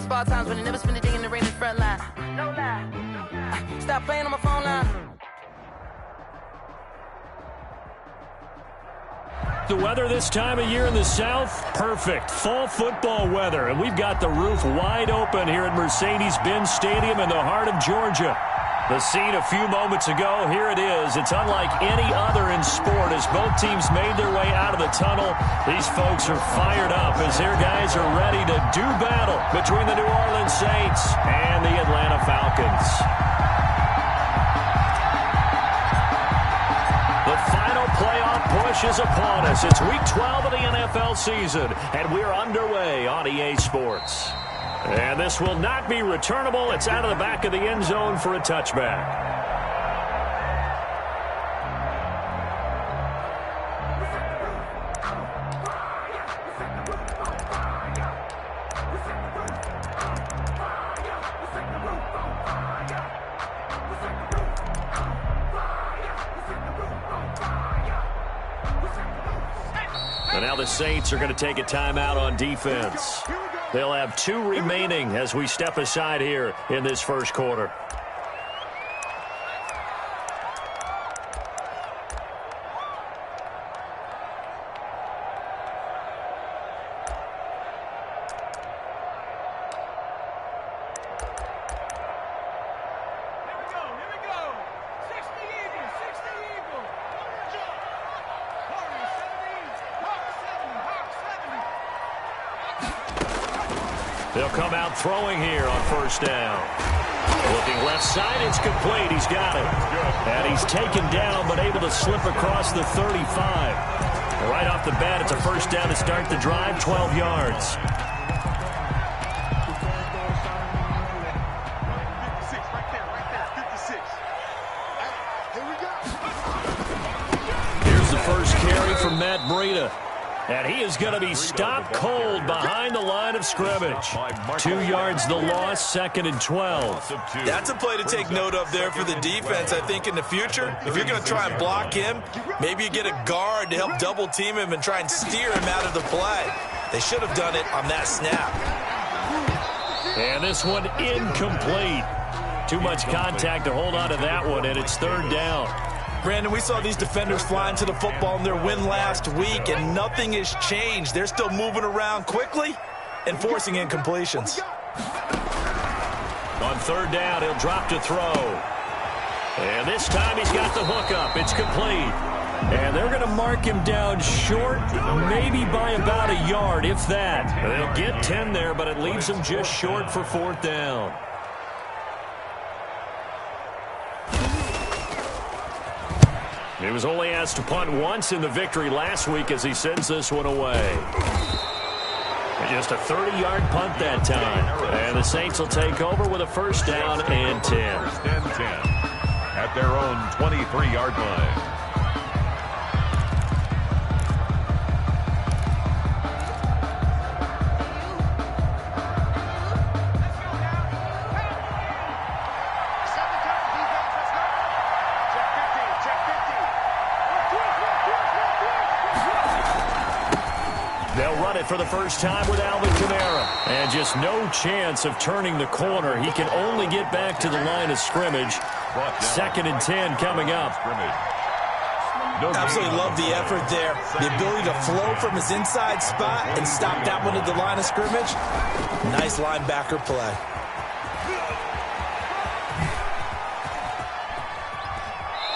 baseball times when they never spend a day in the rain in the front line. No lie. Stop playing on my phone line. The weather this time of year in the South, perfect. Fall football weather, and we've got the roof wide open here at Mercedes-Benz Stadium in the heart of Georgia. The scene a few moments ago, here it is. It's unlike any other in sport as both teams made their way out of the tunnel. These folks are fired up as their guys are ready to do battle between the New Orleans Saints and the Atlanta Falcons. The final playoff push is upon us. It's Week 12 of the NFL season, and we're underway on EA Sports. And this will not be returnable. It's out of the back of the end zone for a touchback. And now the Saints are going to take a timeout on defense. They'll have 2 remaining as we step aside here in this first quarter. They'll come out throwing here on first down. Looking left side, it's complete. He's got it. And he's taken down, but able to slip across the 35. Right off the bat, it's a first down to start the drive, 12 yards. Here's the first carry from Matt Breida. And he is going to be stopped cold behind the line of scrimmage. 2 yards the loss, 2nd and 12. That's a play to take note of there for the defense. I think in the future, if you're going to try and block him, maybe you get a guard to help double team him and try and steer him out of the play. They should have done it on that snap. And this one incomplete. Too much contact to hold on to that one, and it's 3rd down. Brandon, we saw these defenders flying to the football in their win last week, and nothing has changed. They're still moving around quickly and forcing incompletions. On 3rd down, he'll drop to throw. And this time he's got the hookup. It's complete. And they're going to mark him down short, maybe by about a yard, if that. They'll get 10 there, but it leaves him just short for 4th down. He was only asked to punt once in the victory last week as he sends this one away. Just a 30-yard punt that time. And the Saints will take over with a first down and 10. First and 10 at their own 23-yard line. For the first time with Alvin Kamara. And just no chance of turning the corner. He can only get back to the line of scrimmage. 2nd and 10 coming up. Absolutely love the effort there. The ability to flow from his inside spot and stop that one at the line of scrimmage. Nice linebacker play.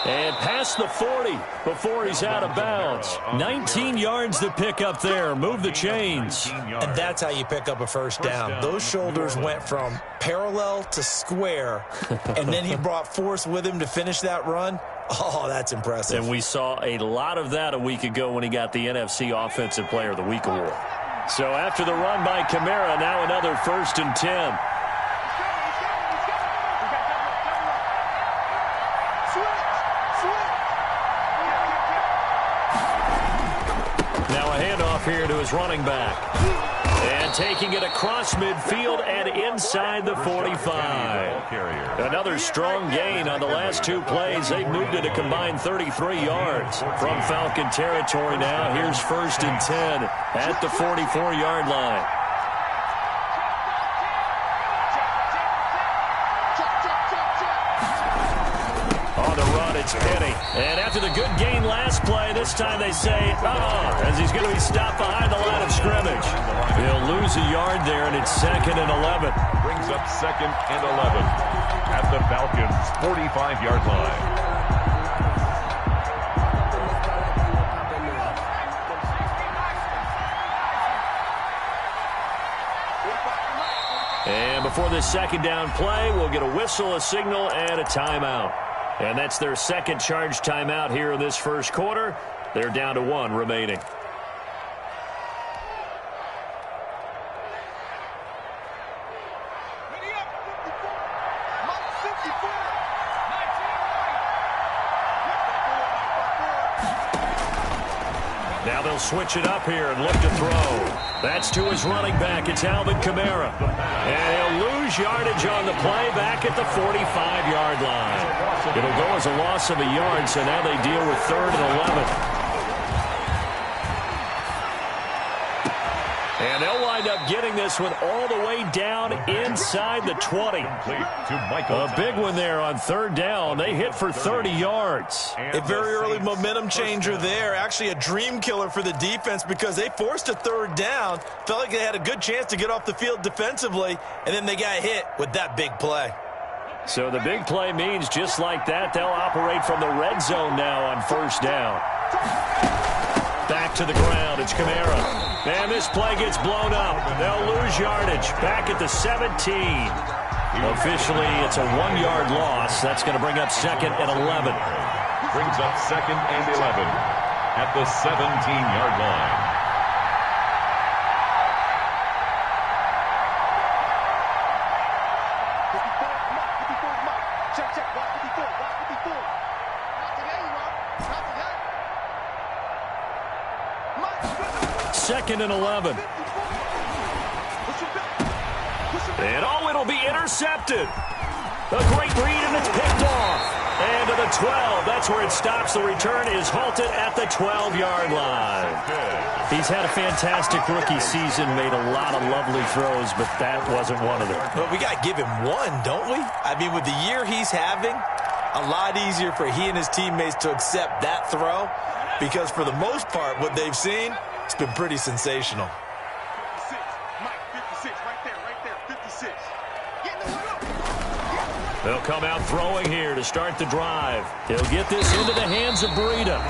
And past the 40 before he's out of bounds. 19 yards to pick up there. Move the chains. And that's how you pick up a first down. Those shoulders went from parallel to square, and then he brought force with him to finish that run. Oh, that's impressive. And we saw a lot of that a week ago when he got the NFC Offensive Player of the Week award. So after the run by Kamara, now another 1st and 10. Here to his running back. And taking it across midfield and inside the 45. Another strong gain on the last 2 plays. They've moved it a combined 33 yards from Falcon territory now. Here's 1st and 10 at the 44-yard line. it's Penny. And after the good gain last play, this time they say, as he's going to be stopped behind the line of scrimmage. He'll lose a yard there, and it's 2nd and 11. Brings up 2nd and 11 at the Falcons' 45-yard line. And before this second down play, we'll get a whistle, a signal, and a timeout. And that's their second charge timeout here in this first quarter. They're down to 1 remaining. Now they'll switch it up here and look to throw. That's to his running back. It's Alvin Kamara. And he'll lose yardage on the play back at the 45-yard line. It'll go as a loss of a yard, so now they deal with 3rd and 11. And they'll wind up getting this one all the way down inside the 20. A big one there on 3rd down. They hit for 30 yards. A very early momentum changer there. Actually a dream killer for the defense because they forced a 3rd down. Felt like they had a good chance to get off the field defensively, and then they got hit with that big play. So the big play means just like that, they'll operate from the red zone now on 1st down. Back to the ground. It's Kamara. And this play gets blown up. They'll lose yardage. Back at the 17. Officially, it's a 1-yard loss. That's going to bring up 2nd and 11. Brings up 2nd and 11 at the 17-yard line. Second and 11. And it'll be intercepted. A great read, and it's picked off. And to the 12. That's where it stops. The return is halted at the 12-yard line. He's had a fantastic rookie season, made a lot of lovely throws, but that wasn't one of them. Well, we got to give him one, don't we? I mean, with the year he's having, a lot easier for he and his teammates to accept that throw because for the most part, what they've seen, it's been pretty sensational. 56, Mike, 56, right there, 56. They'll come out throwing here to start the drive. He'll get this into the hands of Breida.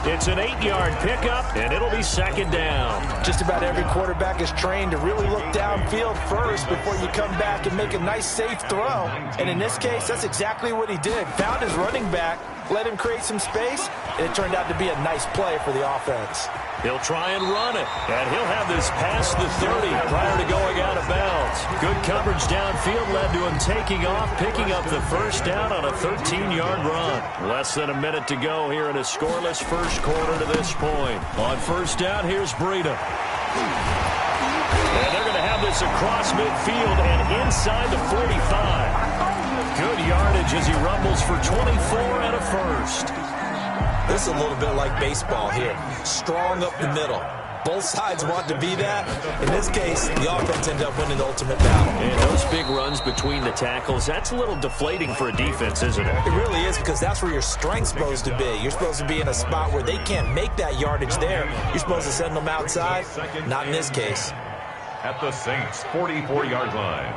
It's an 8-yard pickup, and it'll be 2nd down. Just about every quarterback is trained to really look downfield first before you come back and make a nice, safe throw. And in this case, that's exactly what he did. Found his running back, let him create some space, and it turned out to be a nice play for the offense. He'll try and run it, and he'll have this past the 30 prior to going out of bounds. Good coverage downfield led to him taking off, picking up the 1st down on a 13-yard run. Less than a minute to go here in a scoreless first quarter to this point. On 1st down, here's Breida. And they're going to have this across midfield and inside the 45. Good yardage as he rumbles for 24 and a 1st. This is a little bit like baseball here. Strong up the middle. Both sides want to be that. In this case, the offense ended up winning the ultimate battle. And those big runs between the tackles, that's a little deflating for a defense, isn't it? It really is because that's where your strength's supposed to be. You're supposed to be in a spot where they can't make that yardage there. You're supposed to send them outside. Not in this case. At the Saints' 44-yard line.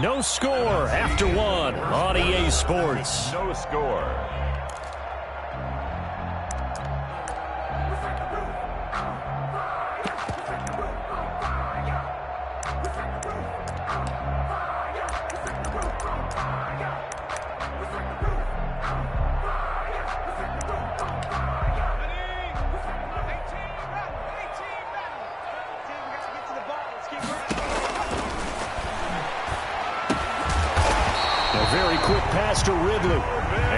No score after 1 on EA Sports. No score. Very quick pass to Ridley.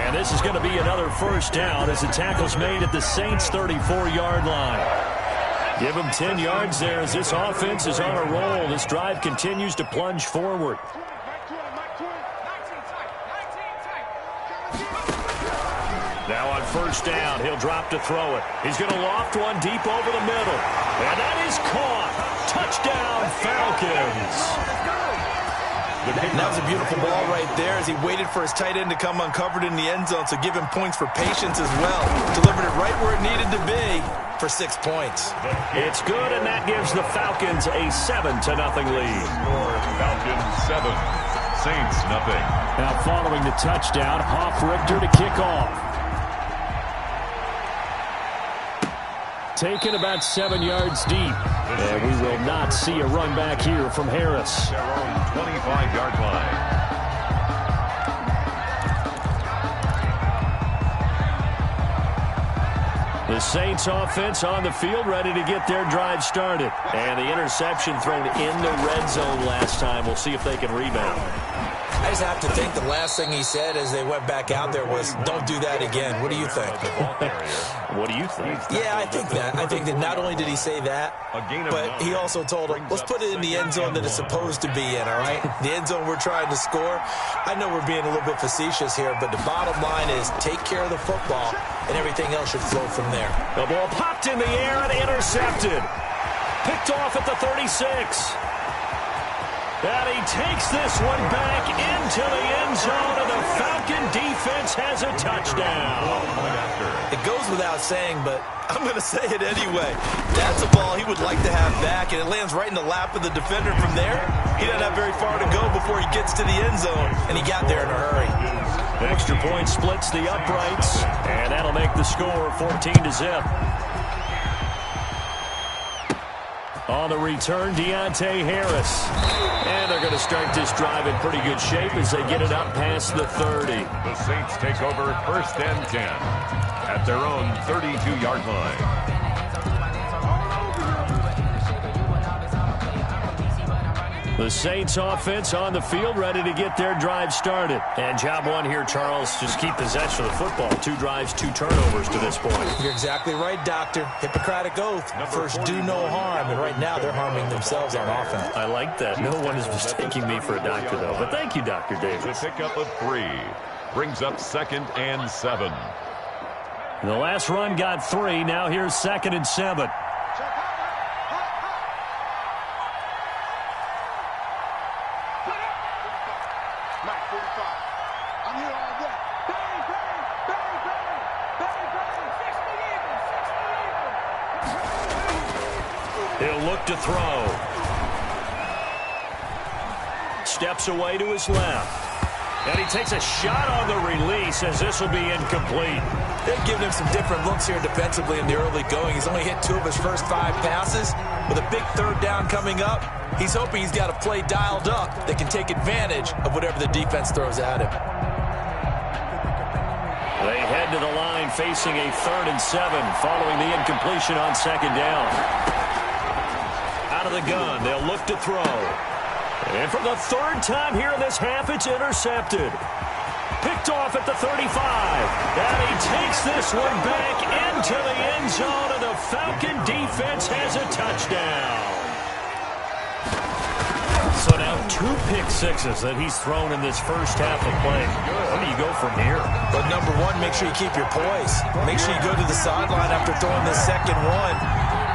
And this is going to be another 1st down as the tackle's made at the Saints' 34-yard line. Give them 10 yards there as this offense is on a roll. This drive continues to plunge forward. Now on 1st down, he'll drop to throw it. He's going to loft one deep over the middle. And that is caught. Touchdown, Falcons. And that was a beautiful ball right there as he waited for his tight end to come uncovered in the end zone, so give him points for patience as well. Delivered it right where it needed to be for 6 points. It's good, and that gives the Falcons a 7-0 lead. Falcons 7, Saints nothing. Now following the touchdown, Hoff-Richter to kick off. Taken about 7 yards deep. And we will not see a run back here from Harris. Their own 25-yard line. The Saints offense on the field, ready to get their drive started. And the interception thrown in the red zone last time. We'll see if they can rebound. I just have to think the last thing he said as they went back out there was, don't do that again. What do you think? What do you think? Yeah, I think that. I think that not only did he say that, but he also told him, let's put it in the end zone that it's supposed to be in, all right? The end zone we're trying to score. I know we're being a little bit facetious here, but the bottom line is take care of the football, and everything else should flow from there. The ball popped in the air and intercepted. Picked off at the 36. And he takes this one back into the end zone, and the Falcon defense has a touchdown. It goes without saying, but I'm going to say it anyway. That's a ball he would like to have back, and it lands right in the lap of the defender from there. He doesn't have very far to go before he gets to the end zone, and he got there in a hurry. The extra point splits the uprights, and that'll make the score 14-0. On the return, Deontay Harris. And they're going to start this drive in pretty good shape as they get it up past the 30. The Saints take over 1st and 10 at their own 32-yard line. The Saints offense on the field, ready to get their drive started. And job one here, Charles, just keep possession of the football. 2 drives, 2 turnovers to this point. You're exactly right, Doctor. Hippocratic oath. First, do no harm. And right now, they're harming themselves on offense. I like that. No one is mistaking me for a doctor, though. But thank you, Dr. Davis. The pickup of 3 brings up 2nd and 7. The last run got 3. Now here's 2nd and 7. He'll look to throw. Steps away to his left. And he takes a shot on the release as this will be incomplete. They've given him some different looks here defensively in the early going. He's only hit 2 of his first 5 passes. With a big 3rd down coming up, he's hoping he's got a play dialed up that can take advantage of whatever the defense throws at him. They head to the line facing a 3rd and 7 following the incompletion on 2nd down. Out of the gun, they'll look to throw. And for the 3rd time here in this half, it's intercepted. Picked off at the 35. And he takes this one back into the end zone, and the Falcon defense has a touchdown. So now 2 pick sixes that he's thrown in this first half of play. Where do you go from here? But number one, make sure you keep your poise. Make sure you go to the sideline after throwing this second one,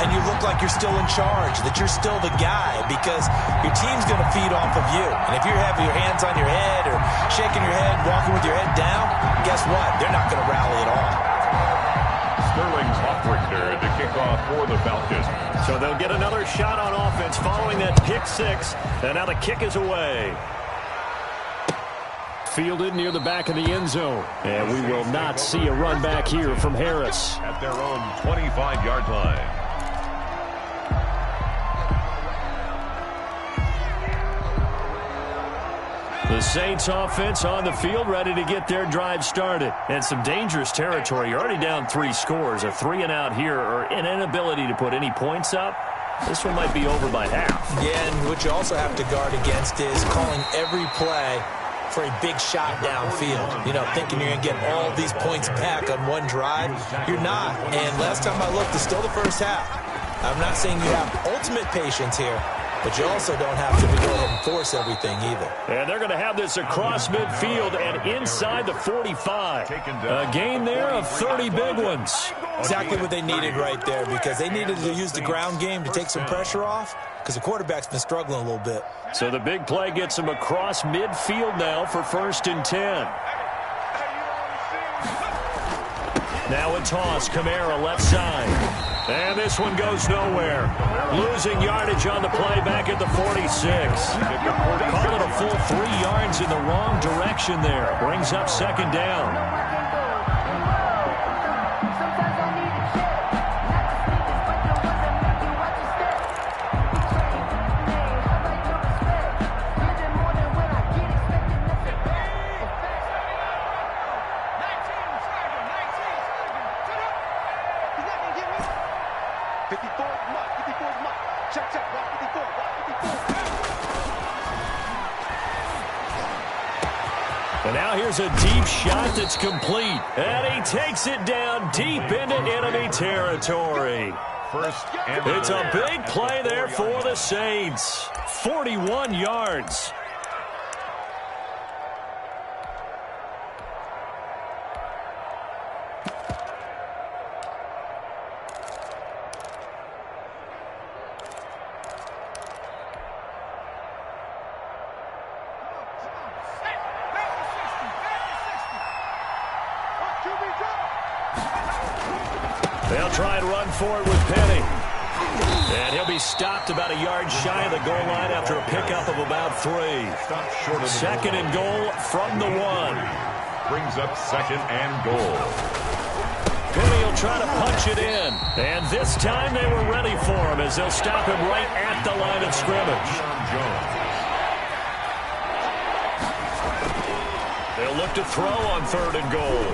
and you look like you're still in charge, that you're still the guy, because your team's going to feed off of you. And if you're having your hands on your head or shaking your head, walking with your head down, guess what? They're not going to rally at all. Sterling's Hoff-Richter to kick off for the Falcons. So they'll get another shot on offense following that pick 6, and now the kick is away. Fielded near the back of the end zone, and we will not see a run back here from Harris. At their own 25-yard line. The Saints offense on the field, ready to get their drive started. And some dangerous territory. You're already down 3 scores. A 3-and-out here, or an inability to put any points up. This one might be over by half. Yeah, and what you also have to guard against is calling every play for a big shot downfield. You know, thinking you're going to get all these points back on one drive. You're not. And last time I looked, it's still the first half. I'm not saying you have ultimate patience here, but you also don't have to go ahead and force everything either. And they're going to have this across midfield and inside the 45. A gain there of 30 big ones. Exactly what they needed right there, because they needed to use the ground game to take some pressure off. because the quarterback's been struggling a little bit. So the big play gets him across midfield now for 1st and 10. Now a toss, Kamara left side. And this one goes nowhere. Losing yardage on the play back at the 46. Call it a full 3 yards in the wrong direction there. Brings up 2nd down. And now here's a deep shot that's complete. And he takes it down deep into enemy territory. It's a big play there for the Saints. 41 yards. They'll try and run for it with Penny. And he'll be stopped about a yard shy of the goal line after a pickup of about 3. 2nd and goal from the 1. Brings up 2nd and goal. Penny will try to punch it in. And this time they were ready for him as they'll stop him right at the line of scrimmage. They'll look to throw on 3rd and goal.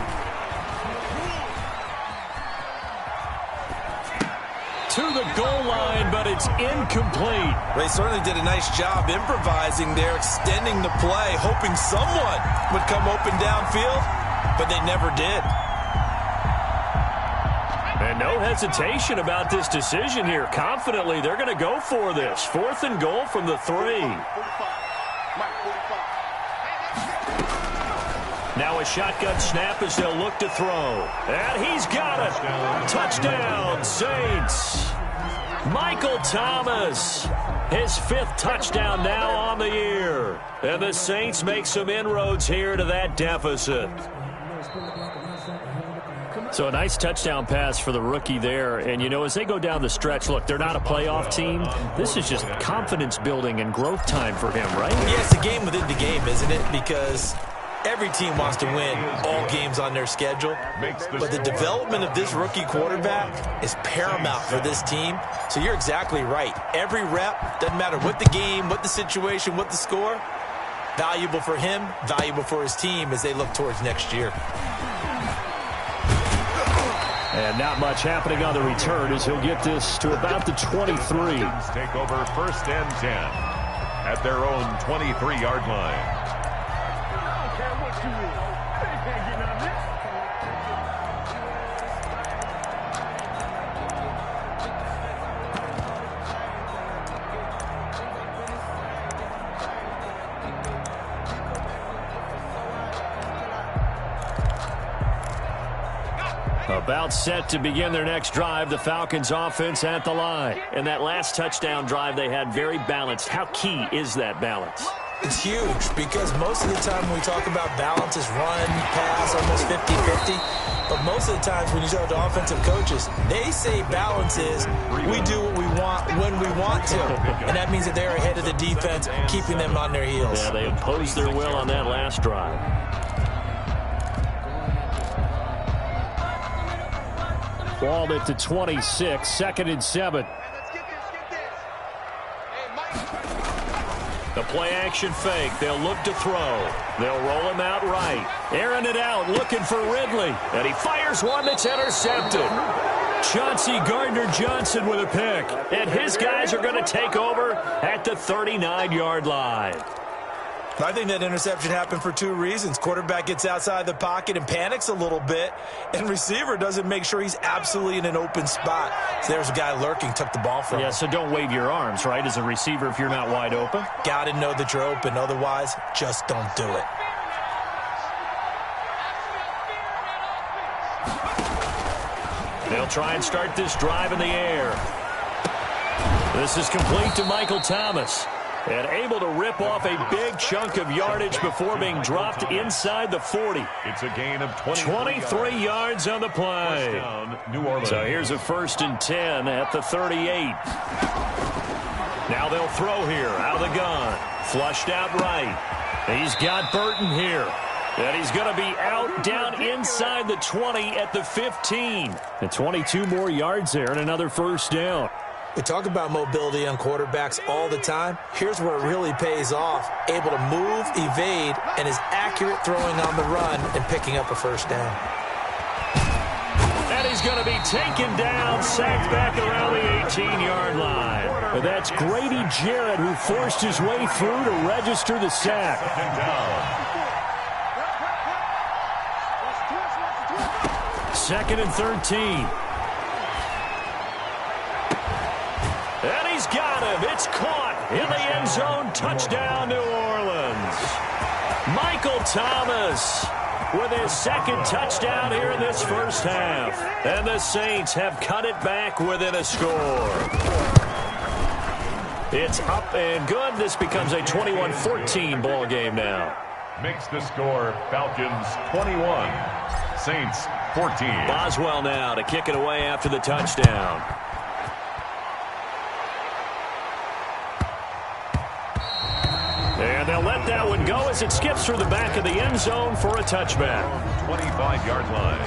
To the goal line, but it's incomplete. They certainly did a nice job improvising there, extending the play, hoping someone would come open downfield, but they never did. And no hesitation about this decision here. Confidently, they're going to go for this. 4th and goal from the 3. Now a shotgun snap as they'll look to throw. And he's got it. Touchdown, Saints. Michael Thomas, his 5th touchdown now on the year. And the Saints make some inroads here to that deficit. So a nice touchdown pass for the rookie there. And, you know, as they go down the stretch, look, they're not a playoff team. This is just confidence building and growth time for him, right? Yeah, it's a game within the game, isn't it? Because every team wants to win all games on their schedule. But the development of this rookie quarterback is paramount for this team. So you're exactly right. Every rep, doesn't matter what the game, what the situation, what the score, valuable for him, valuable for his team as they look towards next year. And not much happening on the return as he'll get this to about the 23. Take over 1st and 10 at their own 23-yard line. About set to begin their next drive, the Falcons offense at the line. And that last touchdown drive they had very balanced. How key is that balance? It's huge because most of the time when we talk about balance is run, pass, almost 50-50. But most of the times when you talk to offensive coaches, they say balance is we do what we want when we want to. And that means that they're ahead of the defense, keeping them on their heels. Yeah, they imposed their will on that last drive. Ball at the 26, 2nd and 7. The play action fake. They'll look to throw. They'll roll him out right. Airing it out, looking for Ridley. And he fires one that's intercepted. Chauncey Gardner-Johnson with a pick. And his guys are going to take over at the 39-yard line. I think that interception happened for 2 reasons. Quarterback gets outside the pocket and panics a little bit, and receiver doesn't make sure he's absolutely in an open spot. So there's a guy lurking, took the ball from him. Yeah, so don't wave your arms, right, as a receiver if you're not wide open. Got to know that you're open. Otherwise, just don't do it. They'll try and start this drive in the air. This is complete to Michael Thomas. And able to rip off a big chunk of yardage before being dropped inside the 40. It's a gain of 23 yards on the play. Down, New Orleans. So here's a 1st and 10 at the 38. Now they'll throw here out of the gun. Flushed out right. He's got Burton here. And he's going to be out down inside the 20 at the 15. And 22 more yards there and another 1st down. We talk about mobility on quarterbacks all the time. Here's where it really pays off. Able to move, evade, and is accurate throwing on the run and picking up a 1st down. And he's going to be taken down, sacked back around the 18-yard line. But that's Grady Jarrett who forced his way through to register the sack. 2nd and 13. And he's got him. It's caught in the end zone. Touchdown, New Orleans. Michael Thomas with his 2nd touchdown here in this 1st half. And the Saints have cut it back within a score. It's up and good. This becomes a 21-14 ball game now. Makes the score Falcons 21, Saints 14. Boswell now to kick it away after the touchdown. And they'll let that one go as it skips through the back of the end zone for a touchback. 25-yard line.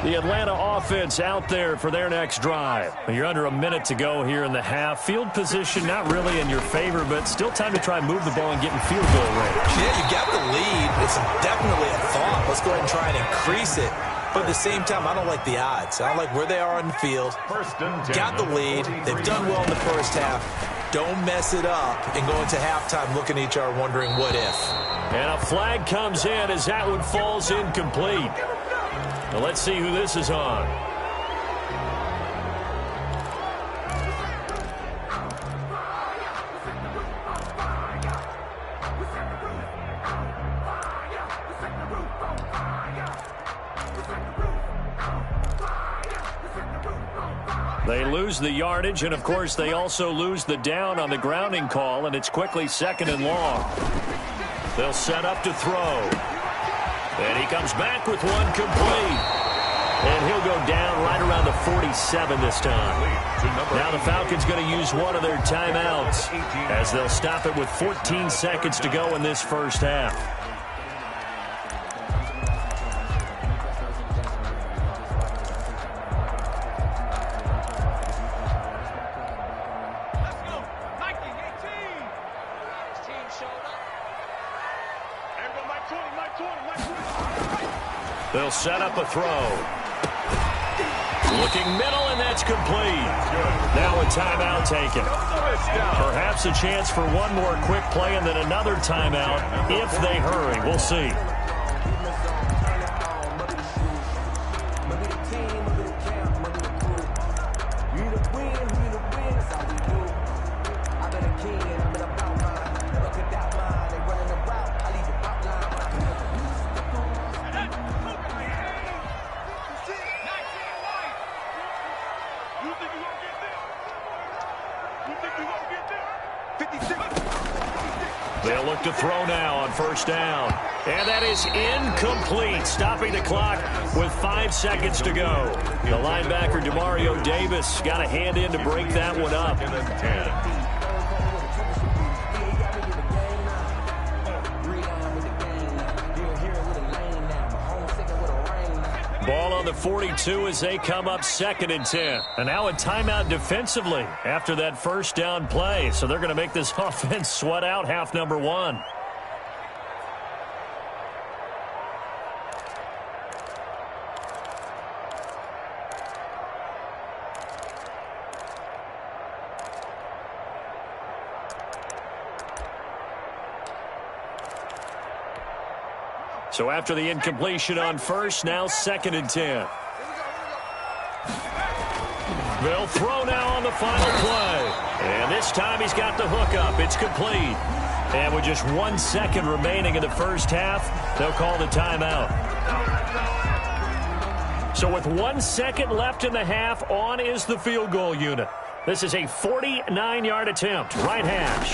The Atlanta offense out there for their next drive. You're under a minute to go here in the half. Field position not really in your favor, but still time to try and move the ball and get in field goal range. Yeah, you got the lead. It's definitely a thought. Let's go ahead and try and increase it. But at the same time, I don't like the odds. I don't like where they are on the field. 1st and 10. Got the lead. They've done well in the 1st half. Don't mess it up and go into halftime looking at each other wondering what if. And a flag comes in as that one falls incomplete. Now let's see who this is on. They lose the yardage, and of course they also lose the down on the grounding call, and it's quickly 2nd and long. They'll set up to throw. And he comes back with one complete. And he'll go down right around the 47 this time. Now the Falcons going to use one of their timeouts as they'll stop it with 14 seconds to go in this 1st half. They'll set up a throw. Looking middle, and that's complete. Now a timeout taken. Perhaps a chance for one more quick play and then another timeout if they hurry. We'll see. They'll look to throw now on 1st down. And that is incomplete, stopping the clock with 5 seconds to go. The linebacker, Demario Davis, got a hand in to break that one up. 10. Ball on the 42 as they come up 2nd and 10. And now a timeout defensively after that 1st down play. So they're going to make this offense sweat out half number 1. So after the incompletion on 1st, now 2nd and 10. They'll throw now on the final play. And this time he's got the hook up. It's complete. And with just 1 second remaining in the 1st half, they'll call the timeout. So with 1 second left in the half, on is the field goal unit. This is a 49-yard attempt, right hash.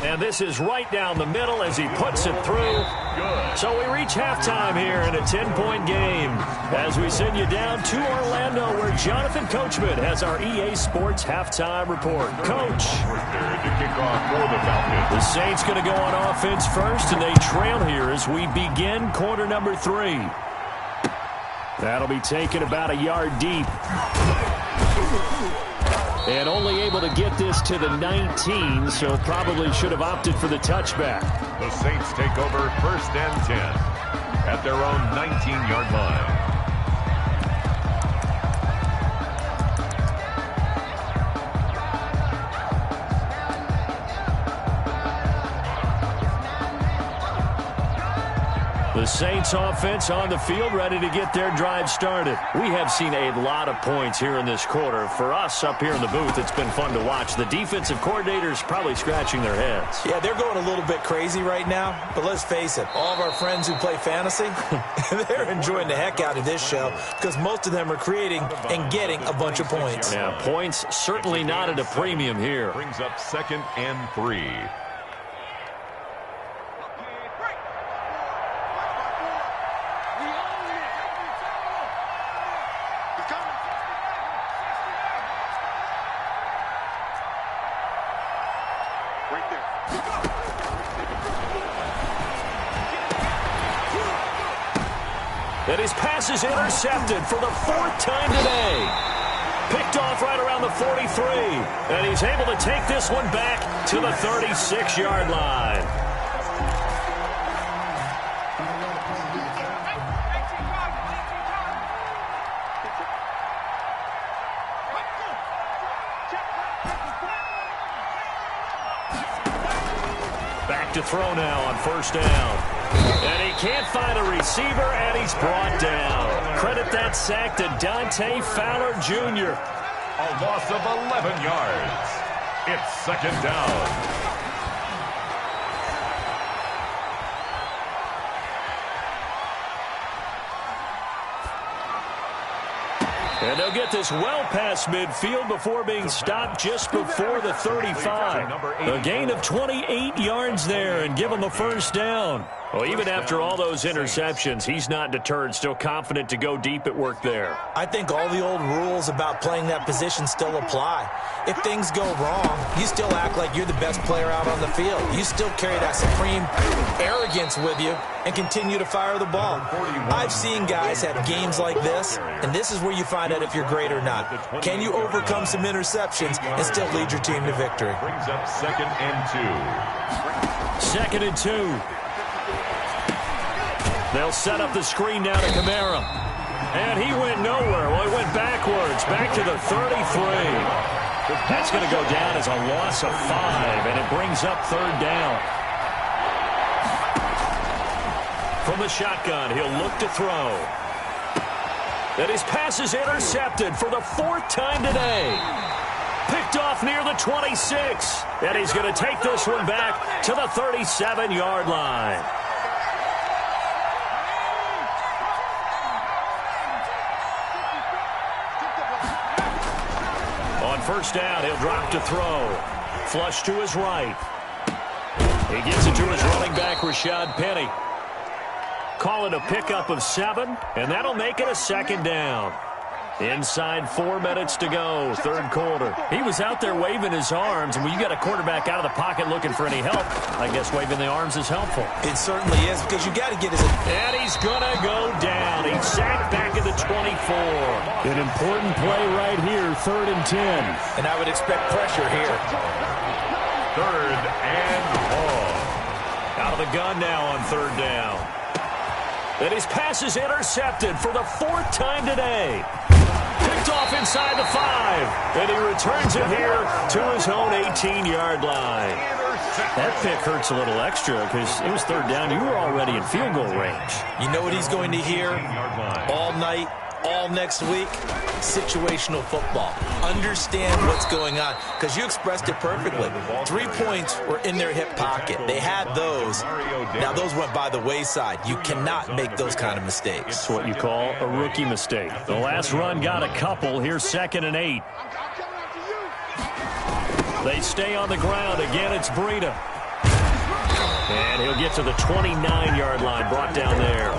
And this is right down the middle as he puts it through. Good. So we reach halftime here in a 10-point game as we send you down to Orlando where Jonathan Coachman has our EA Sports halftime report. Coach. There to kick off for the Falcons. The Saints going to go on offense first, and they trail here as we begin quarter number 3. That'll be taken about a yard deep. And only able to get this to the 19, so probably should have opted for the touchback. The Saints take over 1st and 10 at their own 19-yard line. The Saints offense on the field ready to get their drive started. We have seen a lot of points here in this quarter. For us up here in the booth, it's been fun to watch. The defensive coordinators probably scratching their heads. Yeah, they're going a little bit crazy right now, but let's face it, all of our friends who play fantasy, they're enjoying the heck out of this show because most of them are creating and getting a bunch of points. Yeah, points certainly not at a premium here. Brings up 2nd and 3. And his pass is intercepted for the 4th time today. Picked off right around the 43. And he's able to take this one back to the 36-yard line. Back to throw now on 1st down. And he can't find a receiver, and he's brought down. Credit that sack to Dante Fowler Jr. A loss of 11 yards. It's 2nd down. And they'll get this well past midfield before being stopped just before the 35. A gain of 28 yards there and give him the 1st down. Well, even after all those interceptions, he's not deterred, still confident to go deep at work there. I think all the old rules about playing that position still apply. If things go wrong, you still act like you're the best player out on the field. You still carry that supreme arrogance with you and continue to fire the ball. I've seen guys have games like this, and this is where you find out if you're great or not. Can you overcome some interceptions and still lead your team to victory? Brings up 2nd and 2. 2nd and 2. They'll set up the screen now to Kamara. And he went nowhere. Well, he went backwards, back to the 33. That's going to go down as a loss of 5, and it brings up 3rd down. From the shotgun, he'll look to throw. And his pass is intercepted for the 4th time today. Picked off near the 26. And he's going to take this one back to the 37-yard line. On 1st down, he'll drop to throw. Flush to his right. He gives it to his running back, Rashad Penny. Call it a pickup of 7, and that'll make it a 2nd down. Inside 4 minutes to go, 3rd quarter. He was out there waving his arms, and when you got a quarterback out of the pocket looking for any help, I guess waving the arms is helpful. It certainly is, because you got to get his... And he's going to go down. He's sacked back at the 24. An important play right here, 3rd and 10. And I would expect pressure here. 3rd and long. Out of the gun now on 3rd down. And his pass is intercepted for the 4th time today. Picked off inside the 5. And he returns it here to his own 18-yard line. That pick hurts a little extra because it was 3rd down. You were already in field goal range. You know what he's going to hear all night? all next week, situational football. Understand what's going on, because you expressed it perfectly. 3 points were in their hip pocket. They had those. Now, those went by the wayside. You cannot make those kind of mistakes. It's what you call a rookie mistake. The last run got a couple. Here's 2nd and 8. They stay on the ground. Again, it's Breida. And he'll get to the 29-yard line, brought down there.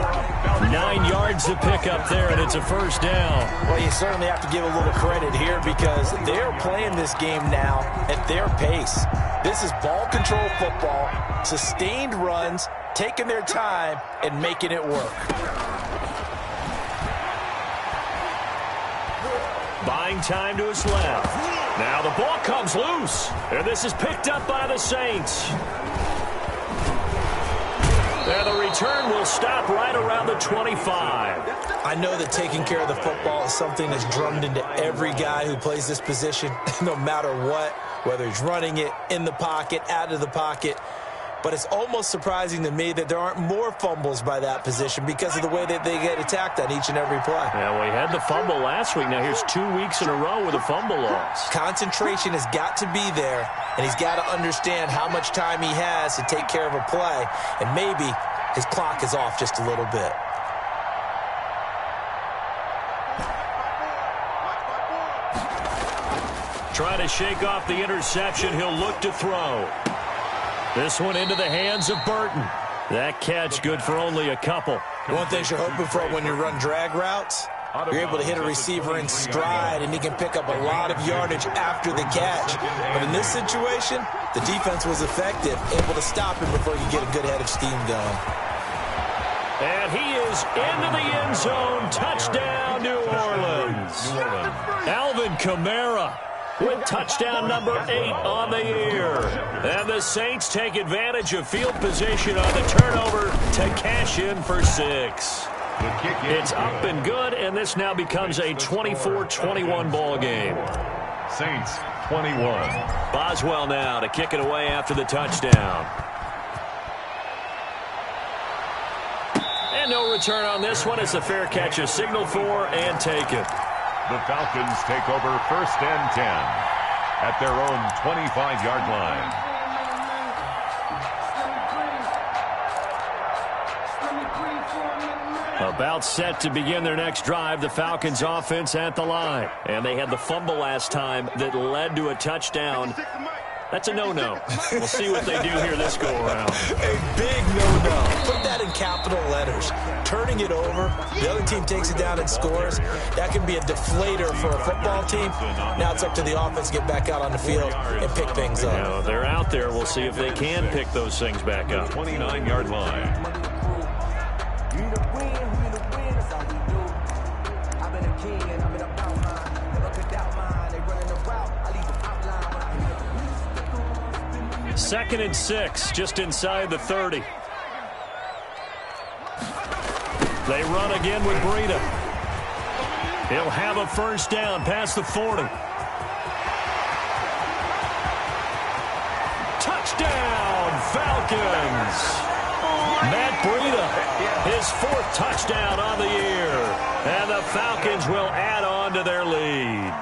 9 yards to pick up there, and it's a first down. Well, you certainly have to give a little credit here because they're playing this game now at their pace. This is ball control football, sustained runs, taking their time, and making it work. Buying time to his left. Now the ball comes loose, and this is picked up by the Saints. And the return will stop right around the 25. I know that taking care of the football is something that's drummed into every guy who plays this position, no matter what, whether he's running it, in the pocket, out of the pocket. But it's almost surprising to me that there aren't more fumbles by that position because of the way that they get attacked on each and every play. Yeah, well, he had the fumble last week. Now here's 2 weeks in a row with a fumble loss. Concentration has got to be there, and he's got to understand how much time he has to take care of a play, and maybe his clock is off just a little bit. Trying to shake off the interception. He'll look to throw. This one into the hands of Burton. That catch good for only a couple. One thing you're hoping for when you run drag routes, you're able to hit a receiver in stride, and he can pick up a lot of yardage after the catch. But in this situation, the defense was effective, able to stop him before he could get a good head of steam going. And he is into the end zone. Touchdown, New Orleans. Alvin Kamara with touchdown number 8 on the year. And the Saints take advantage of field position on the turnover to cash in for 6. It's up and good, and this now becomes a 24-21 ball game. Saints 21. Boswell now to kick it away after the touchdown. And no return on this one. It's a fair catch, a signal for, and taken. The Falcons take over 1st and 10 at their own 25-yard line. About set to begin their next drive, the Falcons offense at the line. And they had the fumble last time that led to a touchdown. That's a no-no. We'll see what they do here this go-around. A big no-no. Put that in capital letters. Turning it over, the other team takes it down and scores. That can be a deflator for a football team. Now it's up to the offense to get back out on the field and pick things up. Now, they're out there. We'll see if they can pick those things back up. 29-yard line. Second and 6, just inside the 30. They run again with Breida. He'll have a first down past the 40. Touchdown, Falcons! Matt Breida, his 4th touchdown on the year. And the Falcons will add on to their lead.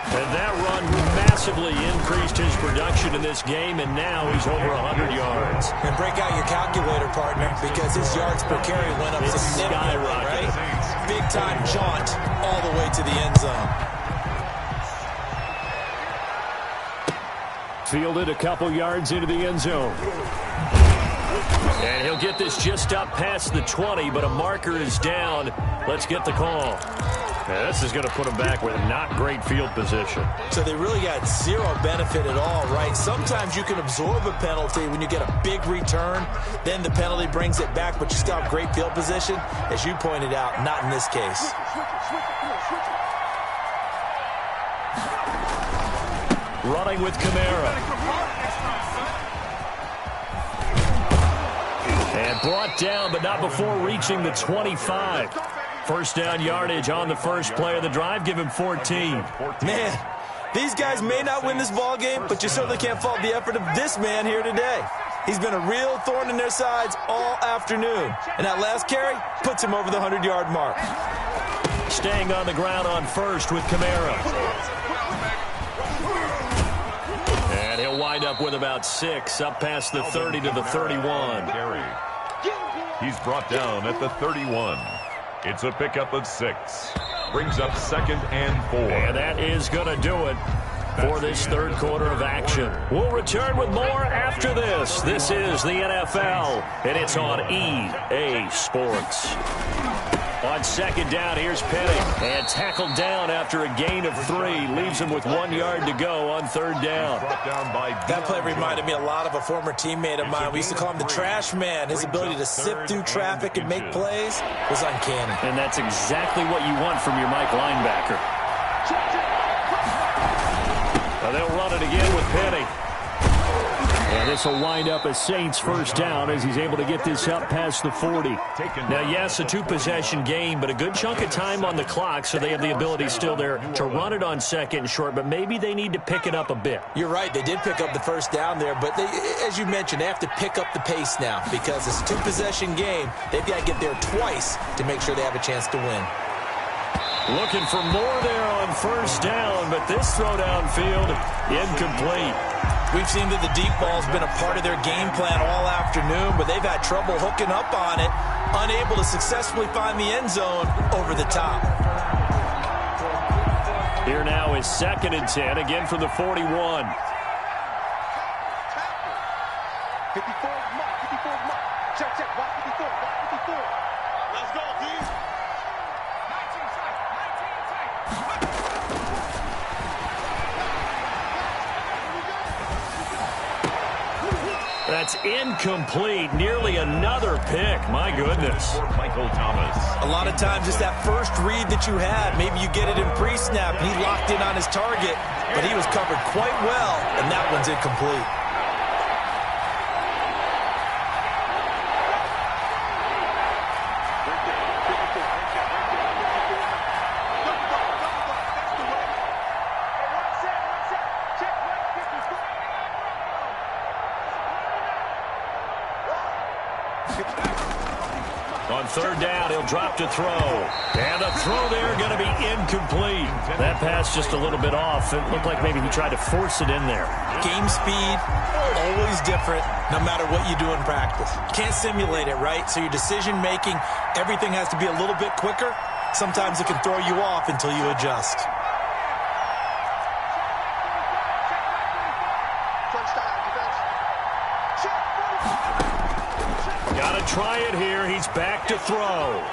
And that run massively increased his production in this game, and now he's over 100 yards. And break out your calculator, partner, because his yards per carry went up significantly, right? Big-time jaunt all the way to the end zone. Fielded a couple yards into the end zone. And he'll get this just up past the 20, but a marker is down. Let's get the call. Now, this is going to put them back with not great field position. So they really got zero benefit at all, right? Sometimes you can absorb a penalty when you get a big return. Then the penalty brings it back, but you still have great field position. As you pointed out, not in this case. Running with Kamara. And brought down, but not before reaching the 25. First down yardage on the first play of the drive. Give him 14. Man, these guys may not win this ball game, but you certainly can't fault the effort of this man here today. He's been a real thorn in their sides all afternoon. And that last carry puts him over the 100-yard mark. Staying on the ground on first with Kamara. And he'll wind up with about 6, up past the 30 to the 31. He's brought down at the 31. It's a pickup of 6. Brings up 2nd and 4. And that is going to do it for this third quarter of action. We'll return with more after this. This is the NFL, and it's on EA Sports. On second down, here's Penny. And tackled down after a gain of 3. Leaves him with 1 yard to go on third down. That play reminded me a lot of a former teammate of mine. We used to call him the trash man. His ability to sift through traffic and make plays was uncanny. And that's exactly what you want from your Mike linebacker. They'll run it again with Penny. And this will wind up a Saints first down as he's able to get this up past the 40. Now, yes, a 2-possession game, but a good chunk of time on the clock, so they have the ability still there to run it on second and short, but maybe they need to pick it up a bit. You're right. They did pick up the first down there, but they, as you mentioned, they have to pick up the pace now because it's a 2-possession game. They've got to get there twice to make sure they have a chance to win. Looking for more there on first down, but this throw downfield, incomplete. We've seen that the deep ball's been a part of their game plan all afternoon, but they've had trouble hooking up on it, unable to successfully find the end zone over the top. Here now is 2nd and 10, again from the 41. 54 mark, 54 mark. Check, watch 54, watch 54. Let's go, D. 19 tight, 19 tight. That's incomplete. Nearly another pick. My goodness. Michael Thomas. A lot of times it's that first read that you had. Maybe you get it in pre-snap, and he locked in on his target, but he was covered quite well, and that one's incomplete. On third down, he'll drop to throw. And the throw there going to be incomplete. That pass just a little bit off. It looked like maybe he tried to force it in there. Game speed, always different, no matter what you do in practice. You can't simulate it, right? So your decision-making, everything has to be a little bit quicker. Sometimes it can throw you off until you adjust. Got to try it here. He's back to throw.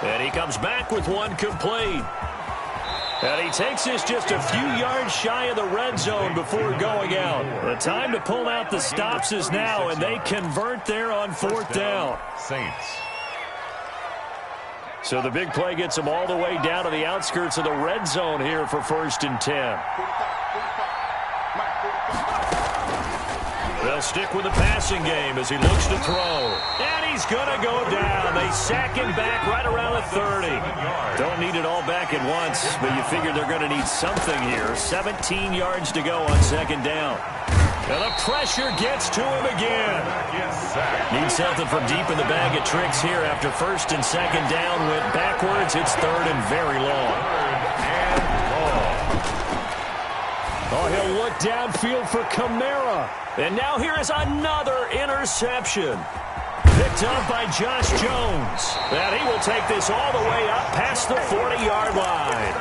And he comes back with one complete. And he takes this just a few yards shy of the red zone before going out. The time to pull out the stops is now, and they convert there on fourth down. Saints. So the big play gets him all the way down to the outskirts of the red zone here for 1st and 10. They'll stick with the passing game as he looks to throw. And he's going to go down. They sack him back right around the 30. Don't need it all back at once, but you figure they're going to need something here. 17 yards to go on second down. And the pressure gets to him again. Needs something from deep in the bag of tricks here after 1st and 2nd down. Went backwards. It's 3rd and very long. Oh, he'll look downfield for Kamara. And now here is another interception. Picked up by Josh Jones. And he will take this all the way up past the 40-yard line.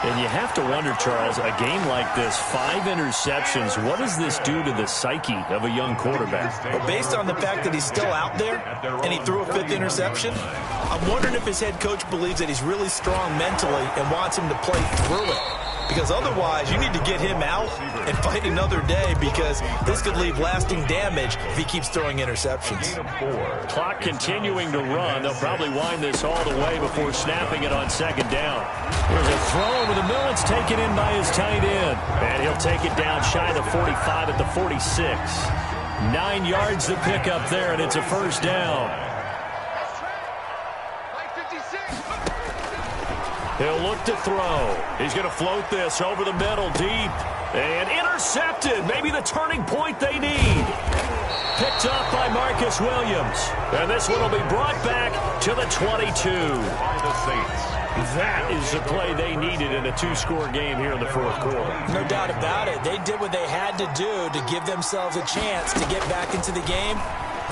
And you have to wonder, Charles, a game like this, 5 interceptions, what does this do to the psyche of a young quarterback? Well, based on the fact that he's still out there and he threw a 5th interception, I'm wondering if his head coach believes that he's really strong mentally and wants him to play through it. Because otherwise, you need to get him out and fight another day because this could leave lasting damage if he keeps throwing interceptions. Clock continuing to run. They'll probably wind this all the way before snapping it on second down. There's a throw over the middle. It's taken in by his tight end. And he'll take it down shy of the 45 at the 46. 9 yards to pick up there, and it's a first down. He'll look to throw. He's going to float this over the middle deep. And intercepted. Maybe the turning point they need. picked up by Marcus Williams. And this one will be brought back to the 22. By the Saints. That is the play they needed in a two-score game here in the fourth quarter. No doubt about it. They did what they had to do to give themselves a chance to get back into the game.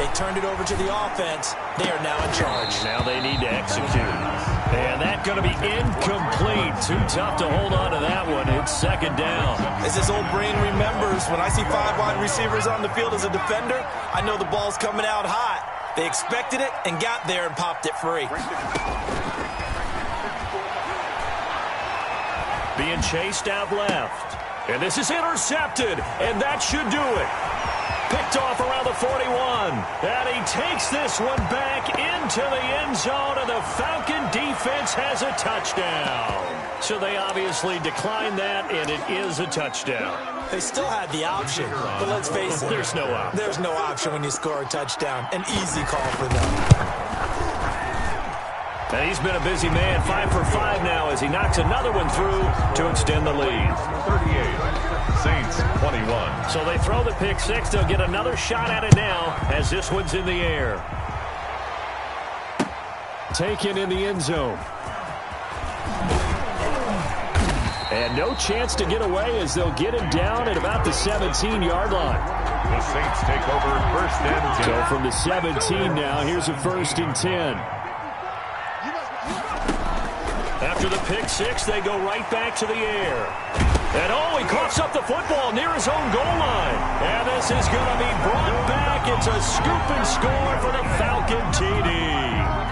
They turned it over to the offense. They are now in charge. Now they need to execute. And that's going to be incomplete. Too tough to hold on to that one. It's second down. As this old brain remembers, when I see 5 wide receivers on the field as a defender, I know the ball's coming out hot. They expected it and got there and popped it free. Being chased out left. And this is intercepted. And that should do it. Picked off around the 41. And he takes this one back into the end zone, and the Falcon defense has a touchdown. So they obviously declined that, and it is a touchdown. They still had the option, but let's face it. There's no option. There's no option when you score a touchdown. An easy call for them. And he's been a busy man, 5 for 5 now as he knocks another one through to extend the lead. 38, Saints 21. So they throw the pick six. They'll get another shot at it now as this one's in the air. Taken in the end zone. And no chance to get away as they'll get him down at about the 17-yard line. The Saints take over first and 10. So from the 17 now, here's a first and 10. After the pick six, they go right back to the air. And he coughs up the football near his own goal line. And this is going to be brought back. It's a scoop and score for the Falcon TD.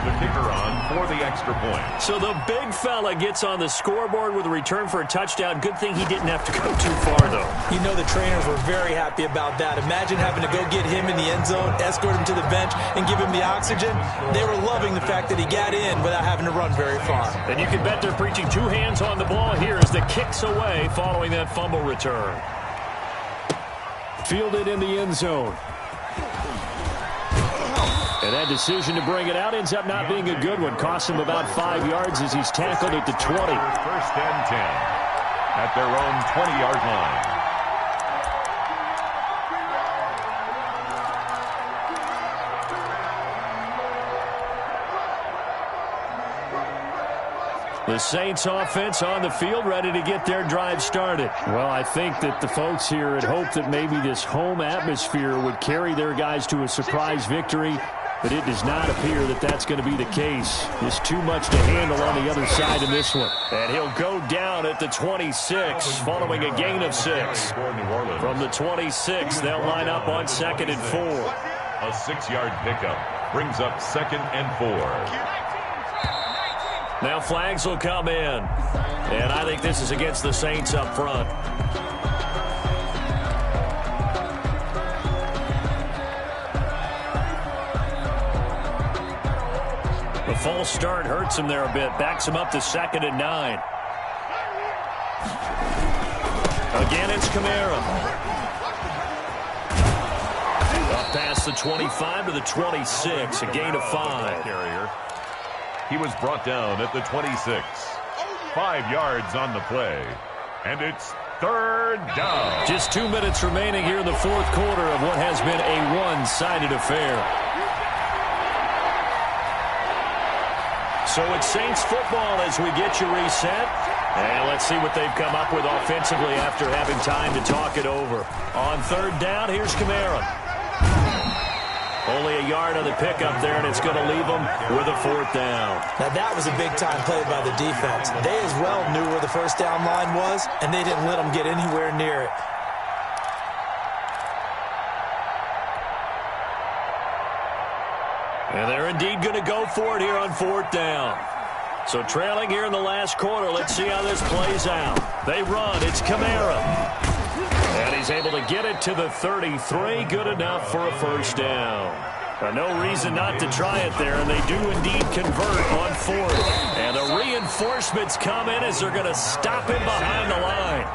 The kicker on for the extra point. So the big fella gets on the scoreboard with a return for a touchdown. Good thing he didn't have to go too far, though. You know the trainers were very happy about that. Imagine having to go get him in the end zone, escort him to the bench, and give him the oxygen. They were loving the fact that he got in without having to run very far. And you can bet they're preaching 2 hands on the ball here as the kick's away following that fumble return. Fielded in the end zone. And that decision to bring it out ends up not being a good one. Costs him about 5 yards as he's tackled at the 20. First and 10 at their own 20-yard line. The Saints offense on the field, ready to get their drive started. Well, I think that the folks here had hoped that maybe this home atmosphere would carry their guys to a surprise victory, but it does not appear that that's going to be the case. There's too much to handle on the other side in this one. And he'll go down at the 26, following a gain of 6. From the 26, they'll line up on 2nd and 4. A 6-yard pickup brings up 2nd and 4. Now flags will come in. And I think this is against the Saints up front. The false start hurts him there a bit. Backs him up to 2nd and 9. Again, it's Kamara. Up past the 25 to the 26. A gain of 5. Carrier. He was brought down at the 26. 5 yards on the play. And it's 3rd down. Just 2 minutes remaining here in the fourth quarter of what has been a one-sided affair. So it's Saints football as we get you reset. And let's see what they've come up with offensively after having time to talk it over. On 3rd down, here's Kamara. Only a yard on the pickup there, and it's going to leave them with a 4th down. Now, that was a big-time play by the defense. They as well knew where the first down line was, and they didn't let them get anywhere near it. And they're indeed going to go for it here on 4th down. So trailing here in the last quarter, let's see how this plays out. They run. It's Kamara. And he's able to get it to the 33. Good enough for a 1st down. No reason not to try it there, and they do indeed convert on 4th. And the reinforcements come in as they're going to stop him behind the line.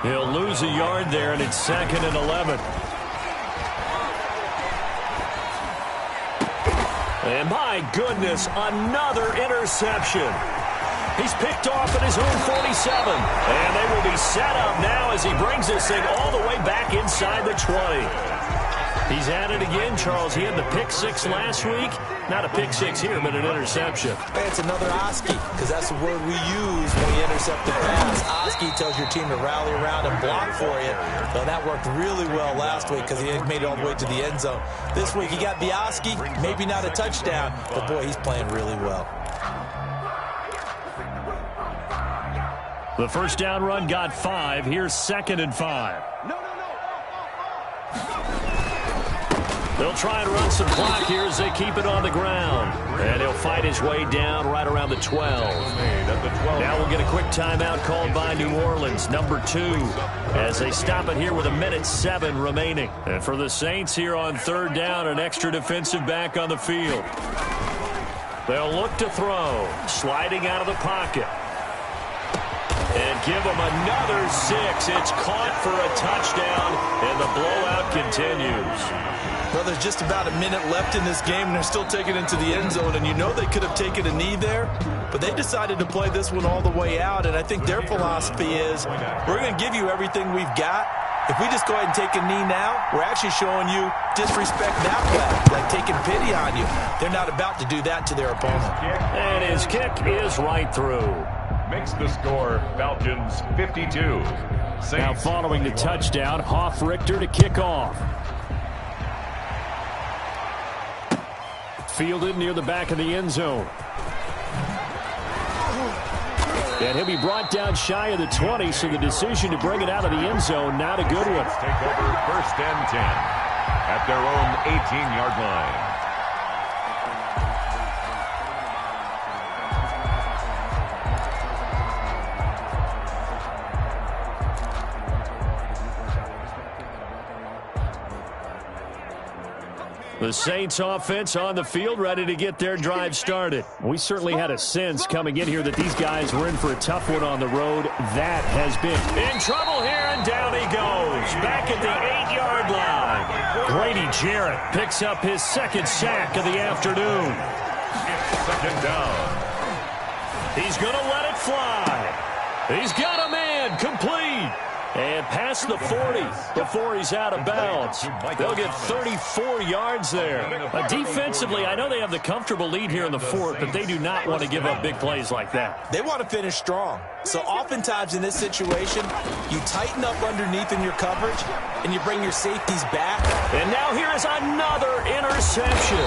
He'll lose a yard there, and it's 2nd and 11. And my goodness, another interception. He's picked off at his own 47. And they will be set up now as he brings this thing all the way back inside the 20. He's at it again, Charles. He had the pick six last week. Not a pick six here, but an interception. Hey, it's another Oski, because that's the word we use when you intercept the pass. Oski tells your team to rally around and block for you. So that worked really well last week because he made it all the way to the end zone. This week he got the Oski, maybe not a touchdown, but boy, he's playing really well. The first down run got 5. Here's 2nd and 5. They'll try and run some clock here as they keep it on the ground. And he'll fight his way down right around the 12. Now we'll get a quick timeout called by New Orleans, number 2, as they stop it here with 1:07 remaining. And for the Saints here on 3rd down, an extra defensive back on the field. They'll look to throw, sliding out of the pocket. And give them another 6. It's caught for a touchdown, and the blowout continues. Well, there's just about a minute left in this game, and they're still taking it into the end zone. And you know they could have taken a knee there, but they decided to play this one all the way out. And I think their philosophy is, we're going to give you everything we've got. If we just go ahead and take a knee now, we're actually showing you disrespect that way, like taking pity on you. They're not about to do that to their opponent. And his kick is right through. Makes the score Falcons 52. Saints. Now following the touchdown, Hoff-Richter to kick off. Fielded near the back of the end zone. And he'll be brought down shy of the 20, so the decision to bring it out of the end zone, not a good one. Take over 1st and 10 at their own 18-yard line. The Saints offense on the field, ready to get their drive started. We certainly had a sense coming in here that these guys were in for a tough one on the road. That has been in trouble here, and down he goes. Back at the 8-yard line. Grady Jarrett picks up his 2nd sack of the afternoon. 2nd down. He's going to let it fly. He's got a man, complete. And past the 40 before he's out of bounds. They'll get 34 yards there. Defensively, I know they have the comfortable lead here in the 4th, but they do not want to give up big plays like that. They want to finish strong. So oftentimes in this situation, you tighten up underneath in your coverage, and you bring your safeties back. And now here is another interception.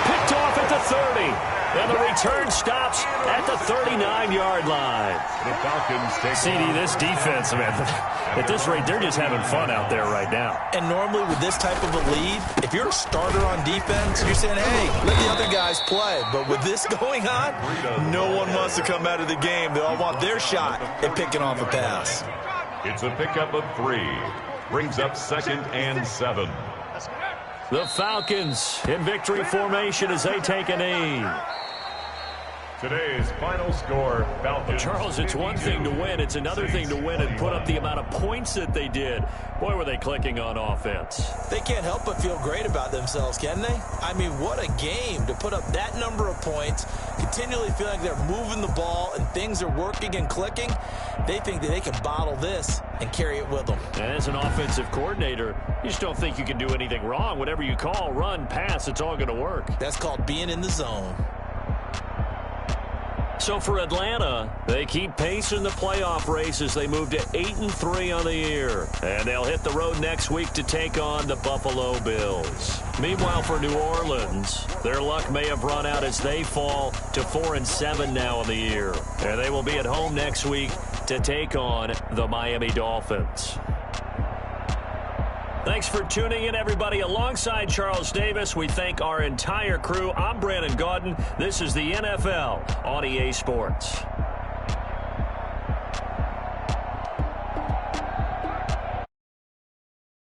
Picked off at the 30. And the return stops at the 39-yard line. The Falcons take CD, this defense, man, at this rate, they're just having fun out there right now. And normally with this type of a lead, if you're a starter on defense, you're saying, hey, let the other guys play. But with this going on, no one wants to come out of the game. They all want their shot at picking off a pass. It's a pickup of 3. Brings up 2nd and 7. The Falcons in victory formation as they take a knee. Today's final score, Falcons. Charles, it's one thing to win. It's another thing to win and put up the amount of points that they did. Boy, were they clicking on offense. They can't help but feel great about themselves, can they? I mean, what a game to put up that number of points, continually feel like they're moving the ball and things are working and clicking. They think that they can bottle this and carry it with them. And as an offensive coordinator, you just don't think you can do anything wrong. Whatever you call, run, pass, it's all going to work. That's called being in the zone. So for Atlanta, they keep pace in the playoff race as they move to 8-3 on the year. And they'll hit the road next week to take on the Buffalo Bills. Meanwhile, for New Orleans, their luck may have run out as they fall to 4-7 now on the year. And they will be at home next week to take on the Miami Dolphins. Thanks for tuning in, everybody. Alongside Charles Davis, we thank our entire crew. I'm Brandon Gaudin. This is the NFL on EA Sports.